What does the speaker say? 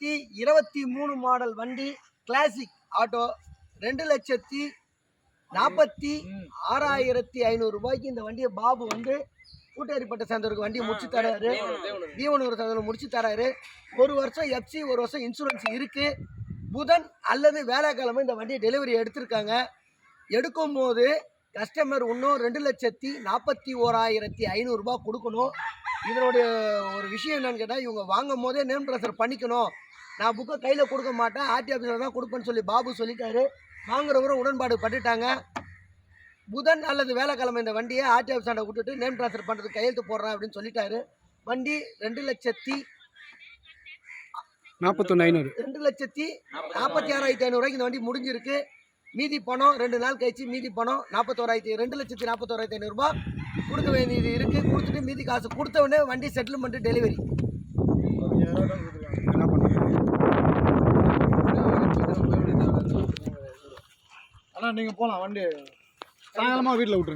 2023 model வண்டி classic auto 2,46,500 ரூபாய்க்கு இந்த வண்டியை பாபு வந்து கூட்டேரிப்பட்ட சேர்ந்தவருக்கு வண்டியை முடிச்சு தராரு. தீவனூர் சேர்ந்தவர் முடிச்சு தராரு. 1 வருஷம் எஃப்சி 1 வருஷம் இன்சூரன்ஸ் இருக்கு. புதன் அல்லது வேலைக்கிழமை இந்த வண்டியை டெலிவரி எடுத்திருக்காங்க. எடுக்கும் போது கஸ்டமர் இன்னும் 2,41,500 ரூபாய் கொடுக்கணும். இதனுடைய ஒரு விஷயம் என்னன்னு கேட்டால், இவங்க வாங்கும் போதே நேம் ட்ரான்ஸ்ஃபர் பண்ணிக்கணும். நான் புக்கை கையில் கொடுக்க மாட்டேன், ஆர்டி ஆஃபீஸில் தான் கொடுப்பேன்னு சொல்லி பாபு சொல்லிட்டாரு. வாங்குறவரும் உடன்பாடு பட்டுட்டாங்க. புதன் அல்லது வேலைக்கிழமை இந்த வண்டியை ஆர்டி ஆஃபீஸாண்ட விட்டுட்டு நேம் ட்ரான்ஸ்ஃபர் பண்ணுறதுக்கு கையெழுத்து போடுறேன் அப்படின்னு சொல்லிட்டாரு. வண்டி 2,46,500 ரூபாய்க்கு இந்த வண்டி முடிஞ்சிருக்கு. மீதி பணம் 2 நாள் கழிச்சு மீதி பணம் 2,41,500 ரூபாய் கொடுக்க வேண்டியது இருக்குது. கொடுத்துட்டு மீதி காசு கொடுத்த உடனே வண்டி செட்டில்மெண்ட்டு டெலிவரி. ஆனால் நீங்கள் போகலாம், வண்டி சாயங்காலமாக வீட்டில் விட்டுருங்க.